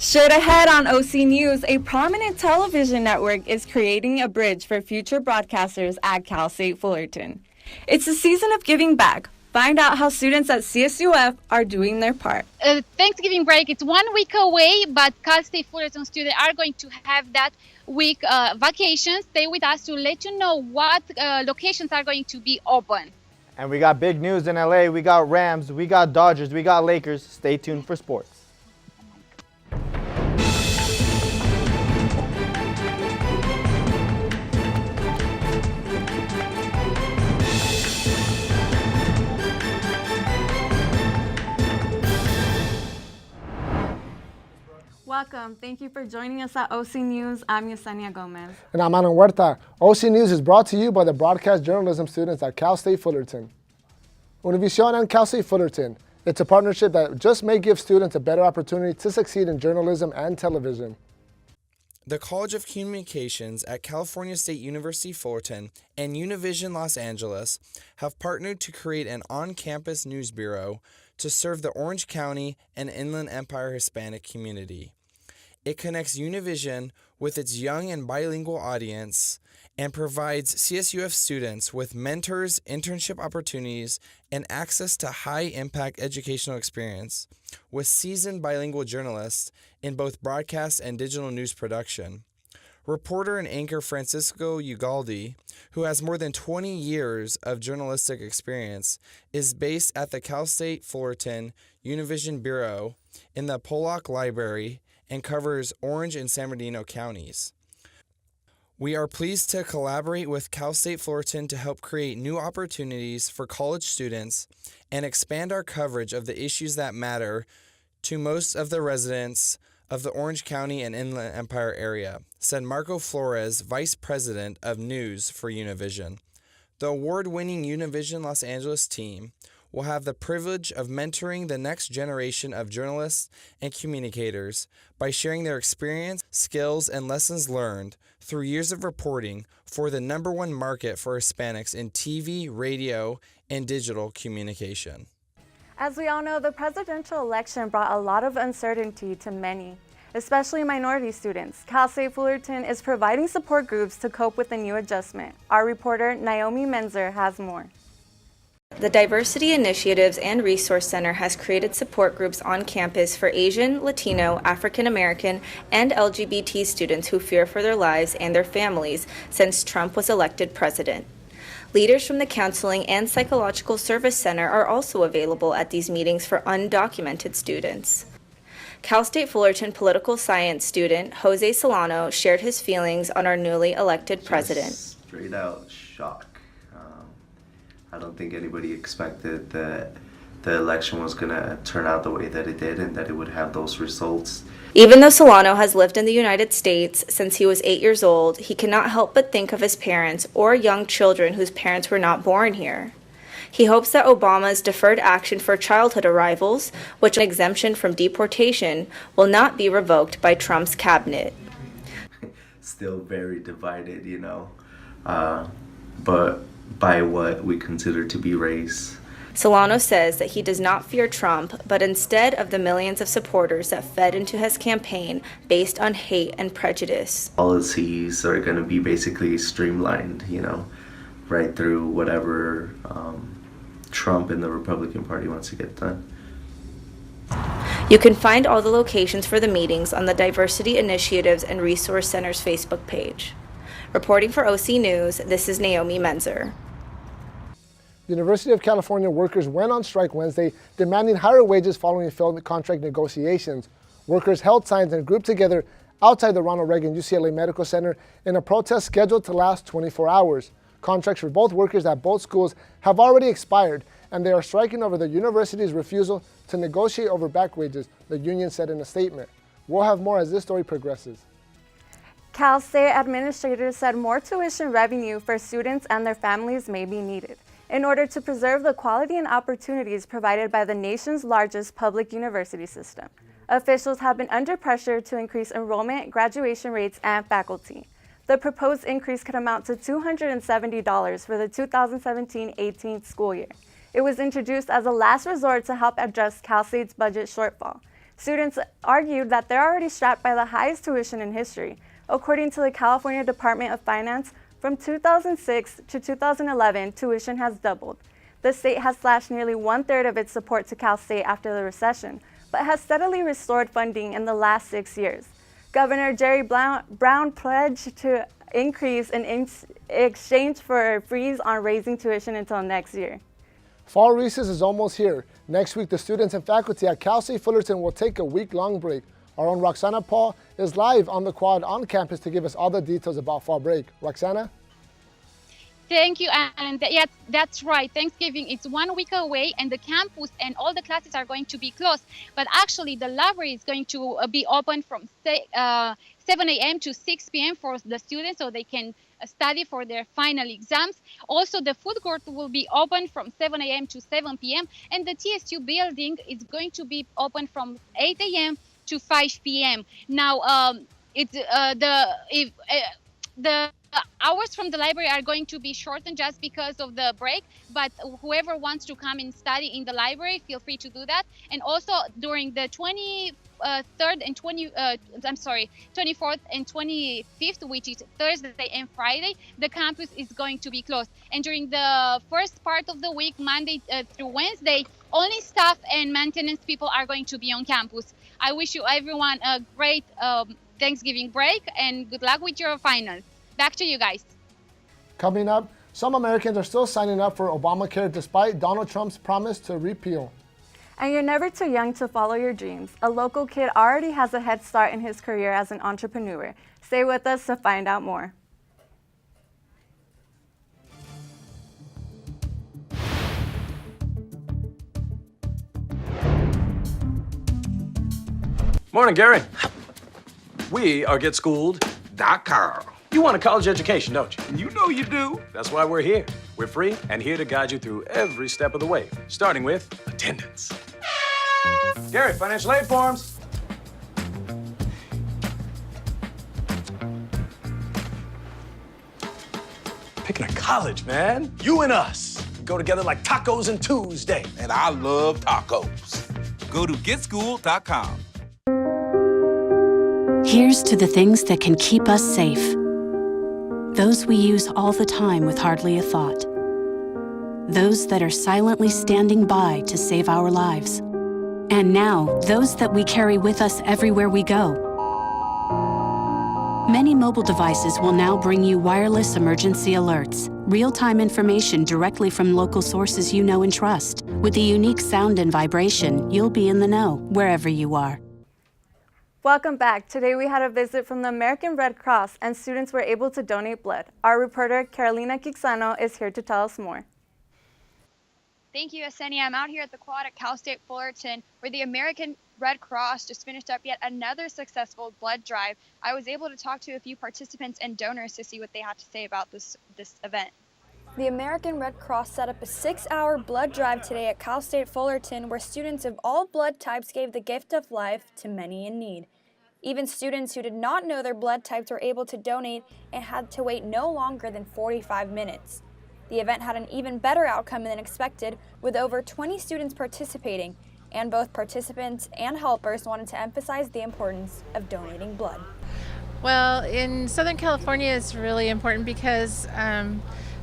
Straight ahead on OC News, a prominent television network is creating a bridge for future broadcasters at Cal State Fullerton. It's a season of giving back. Find out how students at CSUF are doing their part. Thanksgiving break, it's 1 week away, but Cal State Fullerton students are going to have that week vacation. Stay with us to let you know what locations are going to be open. And we got big news in LA. We got Rams, we got Dodgers, we got Lakers. Stay tuned for sports. Welcome. Thank you for joining us at OC News. I'm Yesenia Gomez. And I'm Alan Huerta. OC News is brought to you by the broadcast journalism students at Cal State Fullerton. Univision and Cal State Fullerton. It's a partnership that just may give students a better opportunity to succeed in journalism and television. The College of Communications at California State University Fullerton and Univision Los Angeles have partnered to create an on-campus news bureau to serve the Orange County and Inland Empire Hispanic community. It connects Univision with its young and bilingual audience and provides CSUF students with mentors, internship opportunities, and access to high-impact educational experience with seasoned bilingual journalists in both broadcast and digital news production. Reporter and anchor Francisco Ugalde, who has more than 20 years of journalistic experience, is based at the Cal State Fullerton Univision Bureau in the Pollock Library and covers Orange and San Bernardino counties. We are pleased to collaborate with Cal State Fullerton to help create new opportunities for college students and expand our coverage of the issues that matter to most of the residents of the Orange County and Inland Empire area, said Marco Flores, Vice President of News for Univision. The award-winning Univision Los Angeles team will have the privilege of mentoring the next generation of journalists and communicators by sharing their experience, skills, and lessons learned through years of reporting for the #1 market for Hispanics in TV, radio, and digital communication. As we all know, the presidential election brought a lot of uncertainty to many, especially minority students. Cal State Fullerton is providing support groups to cope with the new adjustment. Our reporter, Naomi Menzer, has more. The Diversity Initiatives and Resource Center has created support groups on campus for Asian, Latino, African American, and LGBT students who fear for their lives and their families since Trump was elected president. Leaders from the Counseling and Psychological Service Center are also available at these meetings for undocumented students. Cal State Fullerton political science student Jose Solano shared his feelings on our newly elected president. Straight out shock. I don't think anybody expected that the election was going to turn out the way that it did and that it would have those results. Even though Solano has lived in the United States since he was 8 years old, he cannot help but think of his parents or young children whose parents were not born here. He hopes that Obama's deferred action for childhood arrivals, which is an exemption from deportation, will not be revoked by Trump's cabinet. Still very divided, but by what we consider to be race. Solano says that he does not fear Trump, but instead of the millions of supporters that fed into his campaign based on hate and prejudice. Policies are going to be basically streamlined, right through whatever Trump and the Republican Party wants to get done. You can find all the locations for the meetings on the Diversity Initiatives and Resource Center's Facebook page. Reporting for OC News, this is Naomi Menzer. University of California workers went on strike Wednesday, demanding higher wages following failed contract negotiations. Workers held signs and grouped together outside the Ronald Reagan UCLA Medical Center in a protest scheduled to last 24 hours. Contracts for both workers at both schools have already expired, and they are striking over the university's refusal to negotiate over back wages, the union said in a statement. We'll have more as this story progresses. Cal State administrators said more tuition revenue for students and their families may be needed in order to preserve the quality and opportunities provided by the nation's largest public university system. Officials have been under pressure to increase enrollment, graduation rates, and faculty. The proposed increase could amount to $270 for the 2017-18 school year. It was introduced as a last resort to help address Cal State's budget shortfall. Students argued that they're already strapped by the highest tuition in history. According to the California Department of Finance, from 2006 to 2011, tuition has doubled. The state has slashed nearly 1/3 of its support to Cal State after the recession, but has steadily restored funding in the last 6 years. Governor Jerry Brown pledged to increase in exchange for a freeze on raising tuition until next year. Fall recess is almost here. Next week, the students and faculty at Cal State Fullerton will take a week-long break. Our own Roxana Paul is live on the quad on campus to give us all the details about fall break. Roxana? Thank you, and yes, that's right. Thanksgiving is 1 week away, and the campus and all the classes are going to be closed. But actually, the library is going to be open from 7 a.m. to 6 p.m. for the students, so they can study for their final exams. Also, the food court will be open from 7 a.m. to 7 p.m. and the TSU building is going to be open from 8 a.m. to 5 p.m. Now, the hours from the library are going to be shortened just because of the break, but whoever wants to come and study in the library, feel free to do that. And also during the 24th and 25th, which is Thursday and Friday, the campus is going to be closed. And during the first part of the week, Monday through Wednesday, only staff and maintenance people are going to be on campus. I wish you everyone a great Thanksgiving break and good luck with your finals. Back to you guys. Coming up, some Americans are still signing up for Obamacare despite Donald Trump's promise to repeal. And you're never too young to follow your dreams. A local kid already has a head start in his career as an entrepreneur. Stay with us to find out more. Morning, Gary. We are GetSchooled.com. You want a college education, don't you? You know you do. That's why we're here. We're free and here to guide you through every step of the way, starting with attendance. Gary, financial aid forms. Picking a college, man. You and us. We go together like tacos and Tuesday. And I love tacos. Go to GetSchooled.com. Here's to the things that can keep us safe. Those we use all the time with hardly a thought. Those that are silently standing by to save our lives. And now, those that we carry with us everywhere we go. Many mobile devices will now bring you wireless emergency alerts, real-time information directly from local sources you know and trust. With the unique sound and vibration, you'll be in the know wherever you are. Welcome back. Today we had a visit from the American Red Cross and students were able to donate blood. Our reporter Carolina Quixano is here to tell us more. Thank you, Yesenia. I'm out here at the quad at Cal State Fullerton, where the American Red Cross just finished up yet another successful blood drive. I was able to talk to a few participants and donors to see what they had to say about this event. The American Red Cross set up a 6-hour blood drive today at Cal State Fullerton, where students of all blood types gave the gift of life to many in need. Even students who did not know their blood types were able to donate and had to wait no longer than 45 minutes. The event had an even better outcome than expected, with over 20 students participating, and both participants and helpers wanted to emphasize the importance of donating blood. Well, in Southern California, it's really important because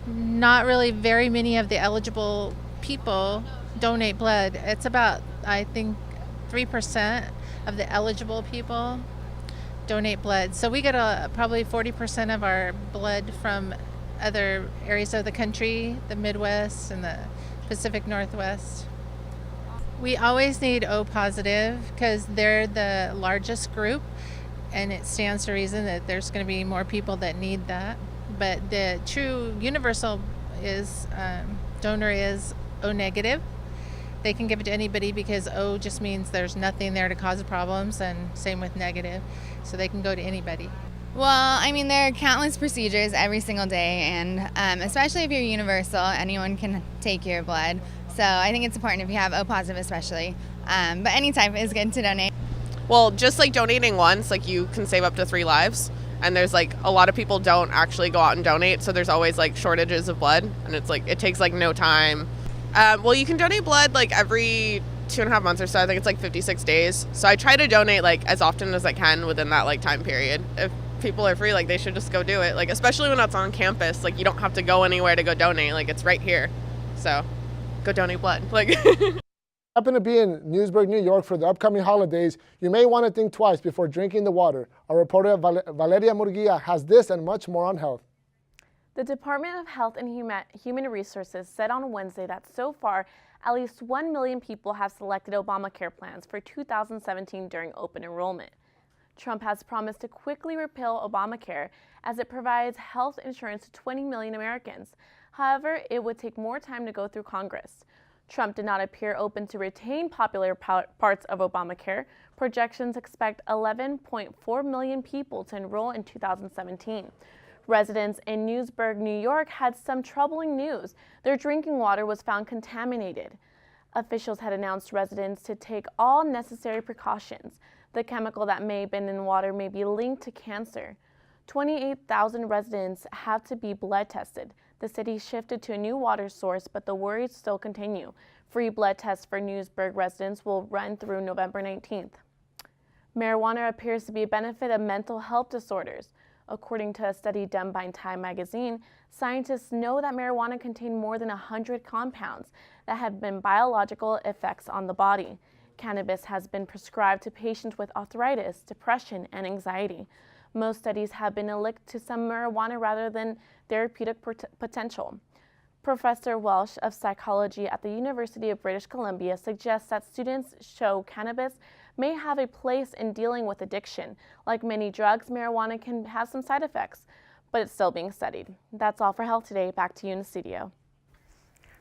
not really very many of the eligible people donate blood. It's about, I think, 3% of the eligible people donate blood. So we get probably 40% of our blood from other areas of the country, the Midwest and the Pacific Northwest. We always need O positive because they're the largest group, and it stands to reason that there's going to be more people that need that. But the true universal donor is O negative. They can give it to anybody because O just means there's nothing there to cause problems, and same with negative. So they can go to anybody. Well, I mean, there are countless procedures every single day, and especially if you're universal, anyone can take your blood. So I think it's important if you have O positive especially, but any type is good to donate. Well, just like donating once, like you can save up to 3 lives. And there's like a lot of people don't actually go out and donate, so there's always like shortages of blood, and it's like it takes like no time. Well, you can donate blood like every 2.5 months or so. I think it's like 56 days. So I try to donate like as often as I can within that like time period. If people are free, like they should just go do it. Like especially when it's on campus, like you don't have to go anywhere to go donate. Like it's right here. So go donate blood. Like Happen to be in Newsburg, New York for the upcoming holidays, you may want to think twice before drinking the water. Our reporter Valeria Murguia has this and much more on health. The Department of Health and Human Resources said on Wednesday that so far, at least 1 million people have selected Obamacare plans for 2017 during open enrollment. Trump has promised to quickly repeal Obamacare as it provides health insurance to 20 million Americans. However, it would take more time to go through Congress. Trump did not appear open to retain popular parts of Obamacare. Projections expect 11.4 million people to enroll in 2017. Residents in Newsburg, New York had some troubling news. Their drinking water was found contaminated. Officials had announced residents to take all necessary precautions. The chemical that may have been in water may be linked to cancer. 28,000 residents have to be blood tested. The city shifted to a new water source, but the worries still continue. Free blood tests for Newsburg residents will run through November 19th. Marijuana appears to be a benefit of mental health disorders. According to a study done by Time magazine, scientists know that marijuana contains more than 100 compounds that have been biological effects on the body. Cannabis has been prescribed to patients with arthritis, depression, and anxiety. Most studies have been linked to some marijuana rather than therapeutic potential. Professor Welsh of psychology at the University of British Columbia suggests that students show cannabis may have a place in dealing with addiction. Like many drugs, marijuana can have some side effects, but it's still being studied. That's all for Health Today. Back to you in the studio.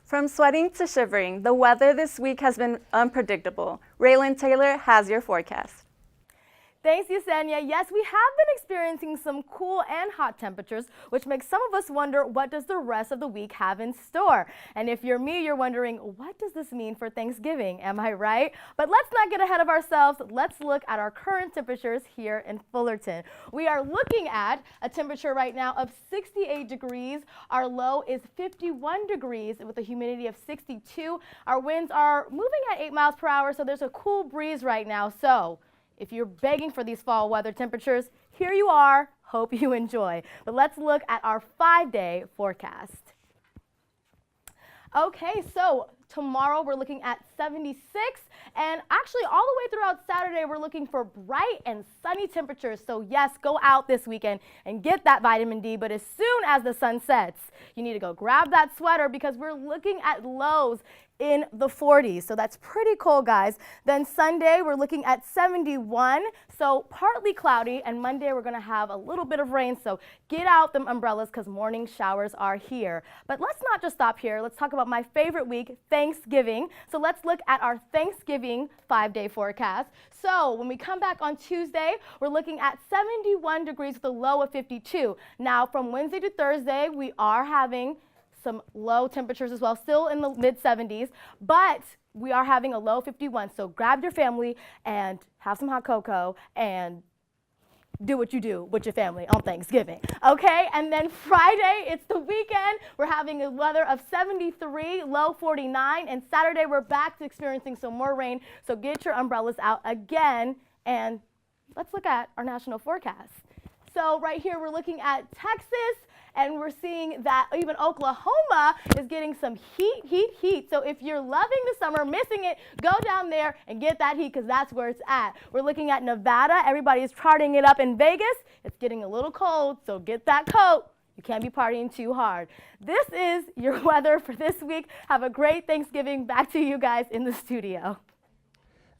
From sweating to shivering, the weather this week has been unpredictable. Raylan Taylor has your forecast. Thanks, Yesenia. Yes, we have been experiencing some cool and hot temperatures, which makes some of us wonder, what does the rest of the week have in store? And if you're me, you're wondering, what does this mean for Thanksgiving? Am I right? But let's not get ahead of ourselves. Let's look at our current temperatures here in Fullerton. We are looking at a temperature right now of 68 degrees. Our low is 51 degrees with a humidity of 62. Our winds are moving at 8 miles per hour, so there's a cool breeze right now. So if you're begging for these fall weather temperatures, here you are. Hope you enjoy. But let's look at our 5-day forecast. Okay, so tomorrow we're looking at 76, and actually all the way throughout Saturday we're looking for bright and sunny temperatures. So yes, go out this weekend and get that vitamin D, but as soon as the sun sets, you need to go grab that sweater because we're looking at lows in the 40s. So that's pretty cold, guys. Then Sunday, we're looking at 71, so partly cloudy, and Monday we're gonna have a little bit of rain, so get out them umbrellas because morning showers are here. But let's not just stop here. Let's talk about my favorite week, Thanksgiving. So let's look at our Thanksgiving 5-day forecast. So when we come back on Tuesday, we're looking at 71 degrees with a low of 52. Now from Wednesday to Thursday, we are having some low temperatures as well, still in the mid-70s, but we are having a low 51. So grab your family and have some hot cocoa and do what you do with your family on Thanksgiving, okay? And then Friday, it's the weekend. We're having a weather of 73, low 49, and Saturday we're back to experiencing some more rain, so get your umbrellas out again, and let's look at our national forecast. So right here, we're looking at Texas, and we're seeing that even Oklahoma is getting some heat. So if you're loving the summer, missing it, go down there and get that heat because that's where it's at. We're looking at Nevada. Everybody is partying it up in Vegas. It's getting a little cold, so get that coat. You can't be partying too hard. This is your weather for this week. Have a great Thanksgiving. Back to you guys in the studio.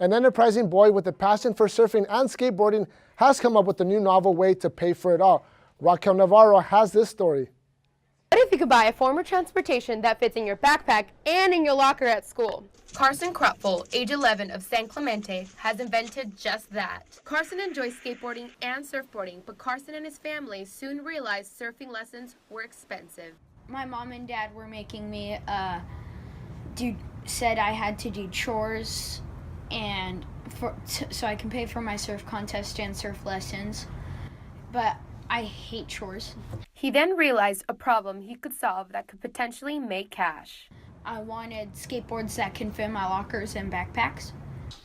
An enterprising boy with a passion for surfing and skateboarding has come up with a new novel way to pay for it all. Raquel Navarro has this story. What if you could buy a form of transportation that fits in your backpack and in your locker at school? Carson Krupfel, age 11 of San Clemente, has invented just that. Carson enjoys skateboarding and surfboarding, but Carson and his family soon realized surfing lessons were expensive. My mom and dad were making me said I had to do chores and so I can pay for my surf contest and surf lessons, but I hate chores. He then realized a problem he could solve that could potentially make cash. I wanted skateboards that can fit in my lockers and backpacks.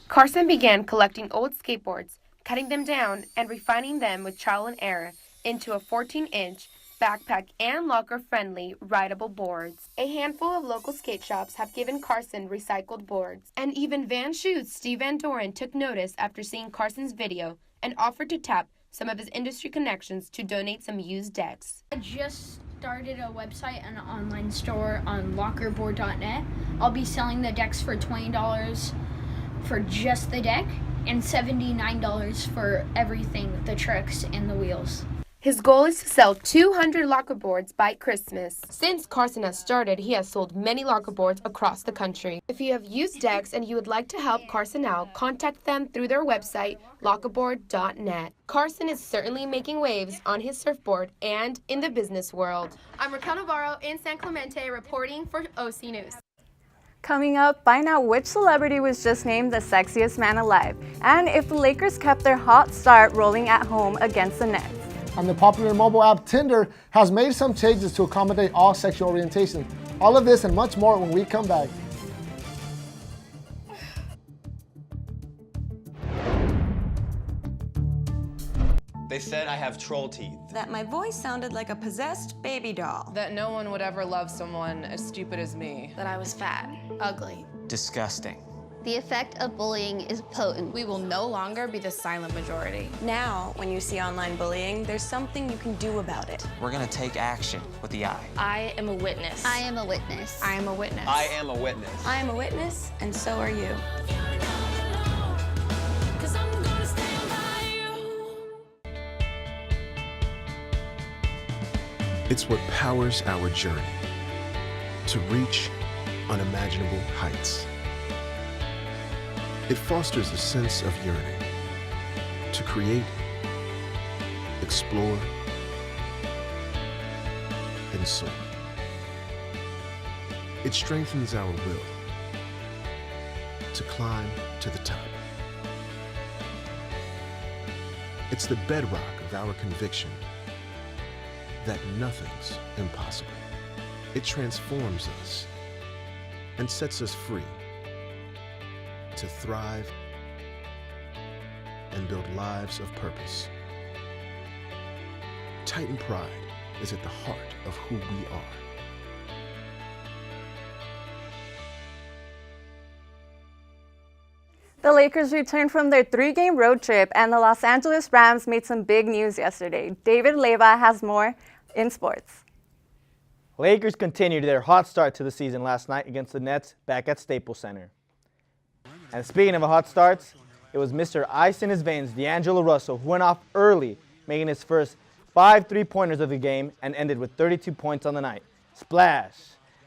Carson began collecting old skateboards, cutting them down, and refining them with trial and error into a 14-inch backpack and locker-friendly rideable boards. A handful of local skate shops have given Carson recycled boards, and even Van Shoes' Steve Van Doren took notice after seeing Carson's video and offered to tap some of his industry connections to donate some used decks. I just started a website and an online store on lockerboard.net. I'll be selling the decks for $20 for just the deck and $79 for everything, the trucks and the wheels. His goal is to sell 200 locker boards by Christmas. Since Carson has started, he has sold many locker boards across the country. If you have used decks and you would like to help Carson out, contact them through their website, lockerboard.net. Carson is certainly making waves on his surfboard and in the business world. I'm Raquel Navarro in San Clemente reporting for OC News. Coming up, find out which celebrity was just named the sexiest man alive, and if the Lakers kept their hot start rolling at home against the Nets. And the popular mobile app Tinder has made some changes to accommodate all sexual orientations. All of this and much more when we come back. They said I have troll teeth. That my voice sounded like a possessed baby doll. That no one would ever love someone as stupid as me. That I was fat, ugly. Disgusting. The effect of bullying is potent. We will no longer be the silent majority. Now, when you see online bullying, there's something you can do about it. We're gonna take action with the I. I am a witness. I am a witness. I am a witness. I am a witness. I am a witness, and so are you. It's what powers our journey to reach unimaginable heights. It fosters a sense of yearning to create, explore, and soar. It strengthens our will to climb to the top. It's the bedrock of our conviction that nothing's impossible. It transforms us and sets us free to thrive and build lives of purpose. Titan pride is at the heart of who we are. The Lakers returned from their 3-game road trip, and the Los Angeles Rams made some big news yesterday. David Leyva has more in sports. Lakers continued their hot start to the season last night against the Nets back at Staples Center. And speaking of hot starts, it was Mr. Ice in his veins, D'Angelo Russell, who went off early, making his first 5 3-pointers of the game and ended with 32 points on the night. Splash!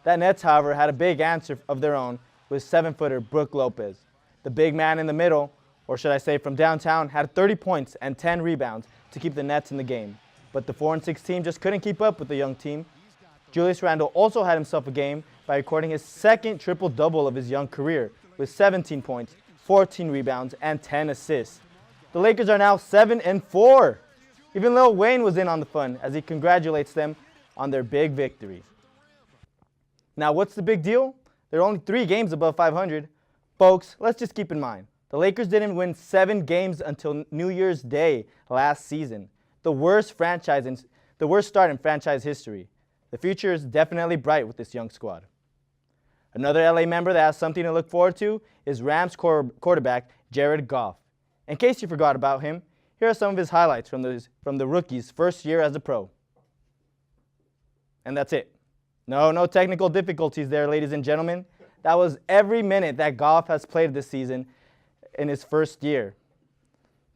That Nets, however, had a big answer of their own with 7-footer Brook Lopez. The big man in the middle, or should I say from downtown, had 30 points and 10 rebounds to keep the Nets in the game. But the 4-6 team just couldn't keep up with the young team. Julius Randle also had himself a game by recording his second triple-double of his young career with 17 points, 14 rebounds, and 10 assists. The Lakers are now 7-4. Even Lil Wayne was in on the fun as he congratulates them on their big victory. Now, what's the big deal? They're only 3 games above 500. Folks, let's just keep in mind, the Lakers didn't win 7 games until New Year's Day last season. The worst start in franchise history. The future is definitely bright with this young squad. Another LA member that has something to look forward to is Rams quarterback Jared Goff. In case you forgot about him, here are some of his highlights from the rookie's first year as a pro. And that's it. No technical difficulties there, ladies and gentlemen. That was every minute that Goff has played this season in his first year.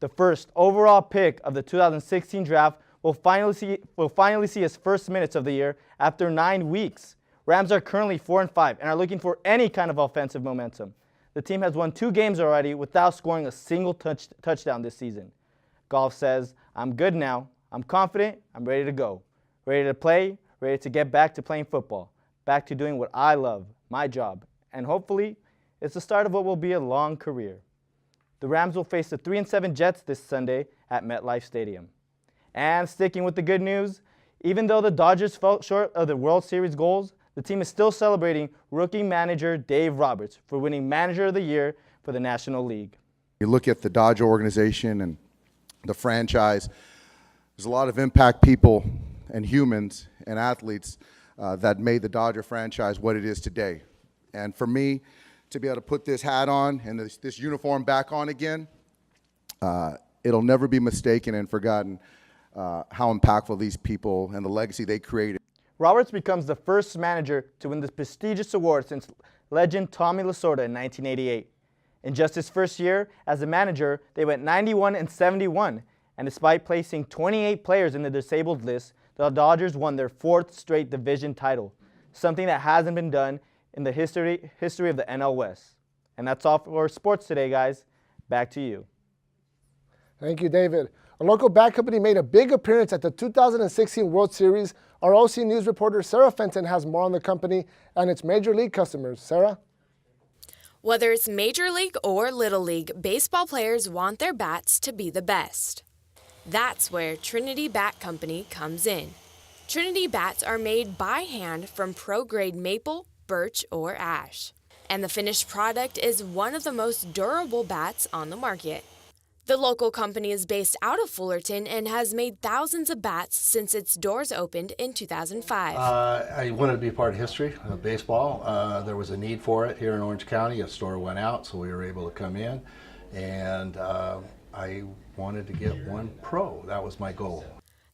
The first overall pick of the 2016 draft will finally see his first minutes of the year after 9 weeks. Rams are currently 4-5 and are looking for any kind of offensive momentum. The team has won 2 games already without scoring a single touchdown this season. Goff says, "I'm good now. I'm confident. I'm ready to go. Ready to play. Ready to get back to playing football. Back to doing what I love, my job. And hopefully, it's the start of what will be a long career." The Rams will face the 3-7 Jets this Sunday at MetLife Stadium. And sticking with the good news, even though the Dodgers fell short of the World Series goals, the team is still celebrating rookie manager Dave Roberts for winning Manager of the Year for the National League. You look at the Dodger organization and the franchise, there's a lot of impact people and humans and athletes that made the Dodger franchise what it is today. And for me, to be able to put this hat on and this uniform back on again, it'll never be mistaken and forgotten how impactful these people and the legacy they created. Roberts becomes the first manager to win this prestigious award since legend Tommy Lasorda in 1988. In just his first year as a manager, they went 91-71, and despite placing 28 players in the disabled list, the Dodgers won their 4th straight division title, something that hasn't been done in the history of the NL West. And that's all for sports today, guys. Back to you. Thank you, David. A local bat company made a big appearance at the 2016 World Series. Our OC News reporter Sarah Fenton has more on the company and its Major League customers. Sarah? Whether it's Major League or Little League, baseball players want their bats to be the best. That's where Trinity Bat Company comes in. Trinity bats are made by hand from pro-grade maple, birch, or ash. And the finished product is one of the most durable bats on the market. The local company is based out of Fullerton and has made thousands of bats since its doors opened in 2005. I wanted to be part of history of baseball. There was a need for it here in Orange County. A store went out, so we were able to come in. And I wanted to get one pro. That was my goal.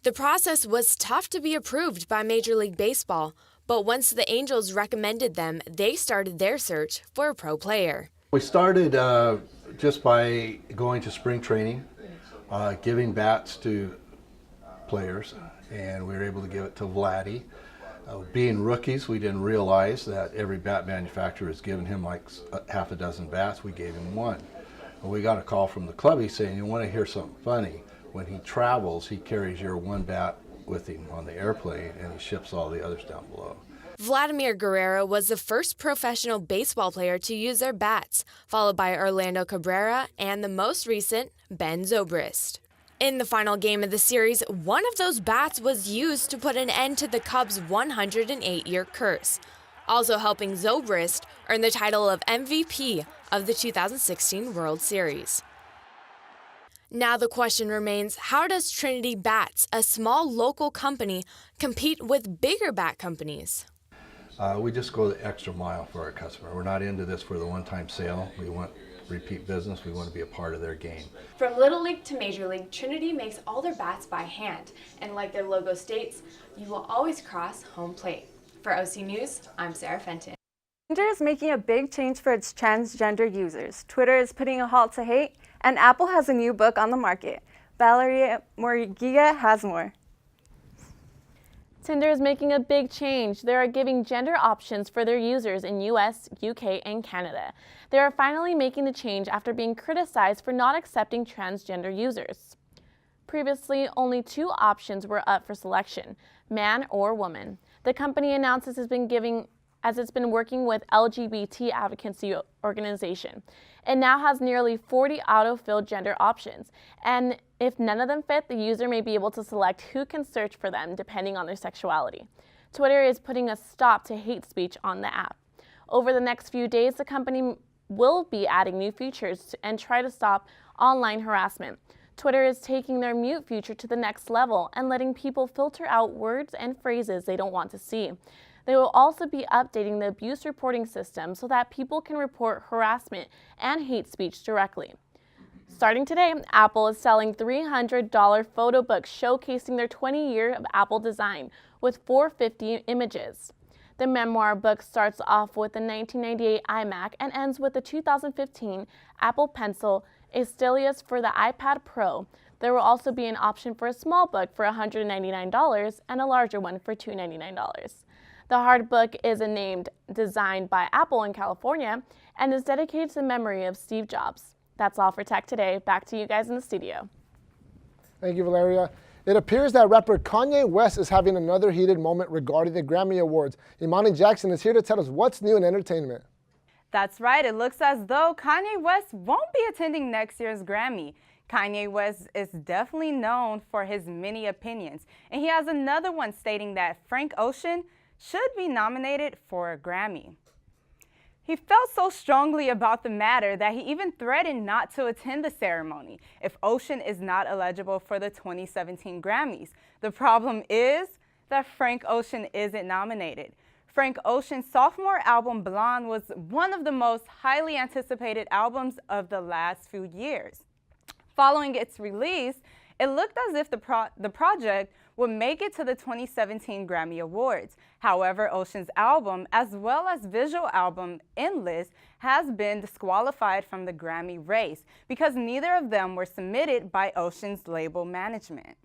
The process was tough to be approved by Major League Baseball, but once the Angels recommended them, they started their search for a pro player. We started just by going to spring training, giving bats to players, and we were able to give it to Vladdy. Being rookies, we didn't realize that every bat manufacturer has given him like half a dozen bats. We gave him one. And we got a call from the clubby saying, you want to hear something funny? When he travels, he carries your one bat with him on the airplane, and he ships all the others down below. Vladimir Guerrero was the first professional baseball player to use their bats, followed by Orlando Cabrera and the most recent, Ben Zobrist. In the final game of the series, one of those bats was used to put an end to the Cubs' 108-year curse, also helping Zobrist earn the title of MVP of the 2016 World Series. Now the question remains, how does Trinity Bats, a small local company, compete with bigger bat companies? We just go the extra mile for our customer. We're not into this for the one-time sale. We want repeat business. We want to be a part of their game. From Little League to Major League, Trinity makes all their bats by hand. And like their logo states, you will always cross home plate. For OC News, I'm Sarah Fenton. Tinder is making a big change for its transgender users. Twitter is putting a halt to hate, and Apple has a new book on the market. Valeria Morgiga has more. Tinder is making a big change. They are giving gender options for their users in US, UK, and Canada. They are finally making the change after being criticized for not accepting transgender users. Previously, only 2 options were up for selection, man or woman. The company announces it's been working with LGBT advocacy organization. It now has nearly 40 auto-filled gender options, and if none of them fit, the user may be able to select who can search for them depending on their sexuality. Twitter is putting a stop to hate speech on the app. Over the next few days, the company will be adding new features and try to stop online harassment. Twitter is taking their mute feature to the next level and letting people filter out words and phrases they don't want to see. They will also be updating the abuse reporting system so that people can report harassment and hate speech directly. Starting today, Apple is selling $300 photo books showcasing their 20 years of Apple design with 450 images. The memoir book starts off with the 1998 iMac and ends with the 2015 Apple Pencil, a stylus for the iPad Pro. There will also be an option for a small book for $199 and a larger one for $299. The hard book is designed by Apple in California and is dedicated to the memory of Steve Jobs. That's all for Tech Today. Back to you guys in the studio. Thank you, Valeria. It appears that rapper Kanye West is having another heated moment regarding the Grammy Awards. Imani Jackson is here to tell us what's new in entertainment. That's right. It looks as though Kanye West won't be attending next year's Grammy. Kanye West is definitely known for his many opinions, and he has another one stating that Frank Ocean should be nominated for a Grammy. He felt so strongly about the matter that he even threatened not to attend the ceremony if Ocean is not eligible for the 2017 Grammys. The problem is that Frank Ocean isn't nominated. Frank Ocean's sophomore album Blonde was one of the most highly anticipated albums of the last few years. Following its release, it looked as if the project would make it to the 2017 Grammy Awards. However, Ocean's album, as well as visual album Endless, has been disqualified from the Grammy race because neither of them were submitted by Ocean's label management.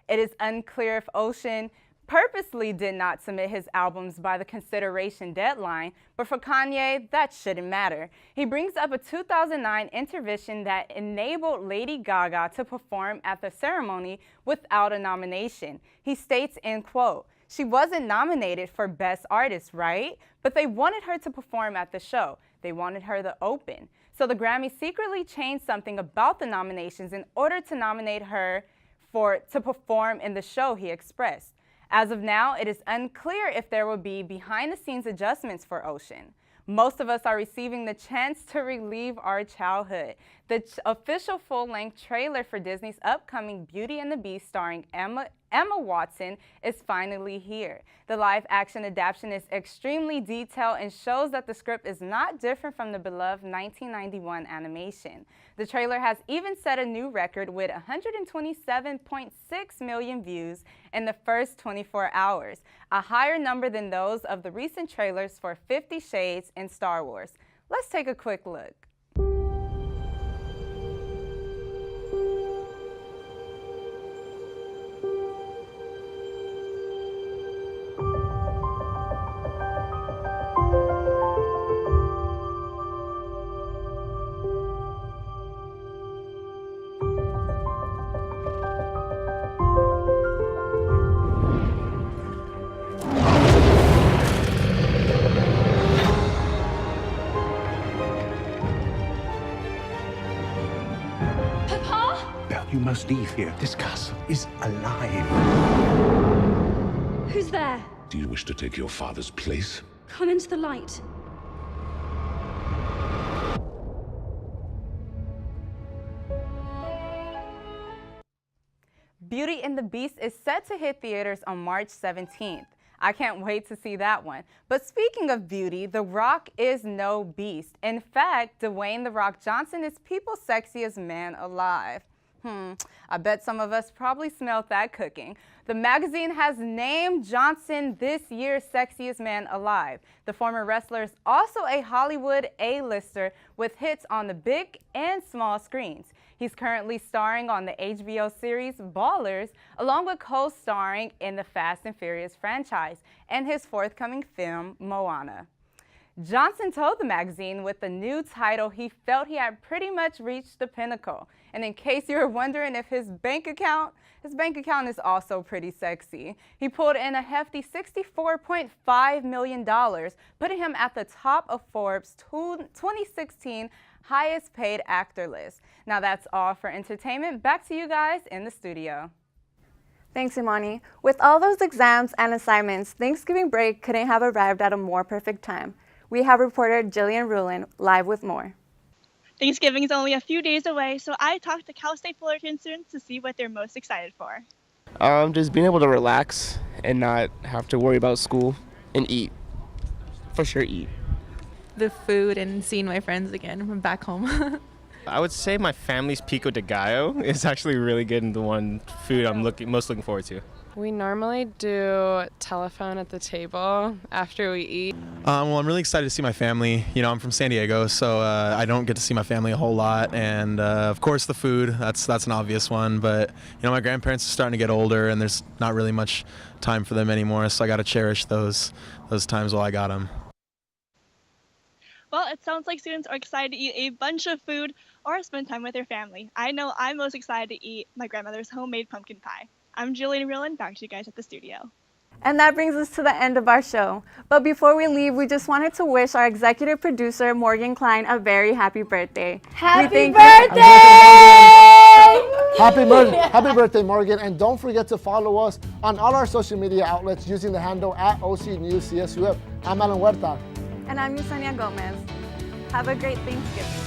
It is unclear if Ocean purposely did not submit his albums by the consideration deadline, but for Kanye, that shouldn't matter. He brings up a 2009 intervention that enabled Lady Gaga to perform at the ceremony without a nomination. He states, in quote, "She wasn't nominated for Best Artist, right? But they wanted her to perform at the show. They wanted her to open. So the Grammy secretly changed something about the nominations in order to nominate her to perform in the show," he expressed. As of now, it is unclear if there will be behind-the-scenes adjustments for Ocean. Most of us are receiving the chance to relive our childhood. The official full-length trailer for Disney's upcoming Beauty and the Beast starring Emma Watson is finally here. The live-action adaptation is extremely detailed and shows that the script is not different from the beloved 1991 animation. The trailer has even set a new record with 127.6 million views in the first 24 hours, a higher number than those of the recent trailers for 50 Shades and Star Wars. Let's take a quick look. You must leave here. This castle is alive. Who's there? Do you wish to take your father's place? Come into the light. Beauty and the Beast is set to hit theaters on March 17th. I can't wait to see that one. But speaking of beauty, The Rock is no beast. In fact, Dwayne "The Rock" Johnson is people's sexiest man alive. I bet some of us probably smelled that cooking. The magazine has named Johnson this year's sexiest man alive. The former wrestler is also a Hollywood A-lister with hits on the big and small screens. He's currently starring on the HBO series Ballers, along with co-starring in the Fast and Furious franchise and his forthcoming film, Moana. Johnson told the magazine with the new title he felt he had pretty much reached the pinnacle. And in case you were wondering if his bank account is also pretty sexy. He pulled in a hefty $64.5 million, putting him at the top of Forbes' 2016 highest paid actor list. Now that's all for entertainment. Back to you guys in the studio. Thanks, Imani. With all those exams and assignments, Thanksgiving break couldn't have arrived at a more perfect time. We have reporter Jillian Rulin live with more. Thanksgiving is only a few days away, so I talked to Cal State Fullerton students to see what they're most excited for. Just being able to relax and not have to worry about school and eat. For sure eat. The food and seeing my friends again from back home. I would say my family's pico de gallo is actually really good and the one food I'm most looking forward to. We normally do telephone at the table after we eat. Well, I'm really excited to see my family. You know, I'm from San Diego, so I don't get to see my family a whole lot. And of course, the food, that's an obvious one. But, you know, my grandparents are starting to get older, and there's not really much time for them anymore, so I got to cherish those times while I got them. Well, it sounds like students are excited to eat a bunch of food or spend time with their family. I know I'm most excited to eat my grandmother's homemade pumpkin pie. I'm Jillian Rieland, back to you guys at the studio. And that brings us to the end of our show. But before we leave, we just wanted to wish our executive producer, Morgan Klein, a very happy birthday. Happy birthday! Happy birthday, Morgan. And don't forget to follow us on all our social media outlets using the handle @OC News CSUF. I'm Alan Huerta. And I'm Yesenia Gomez. Have a great Thanksgiving.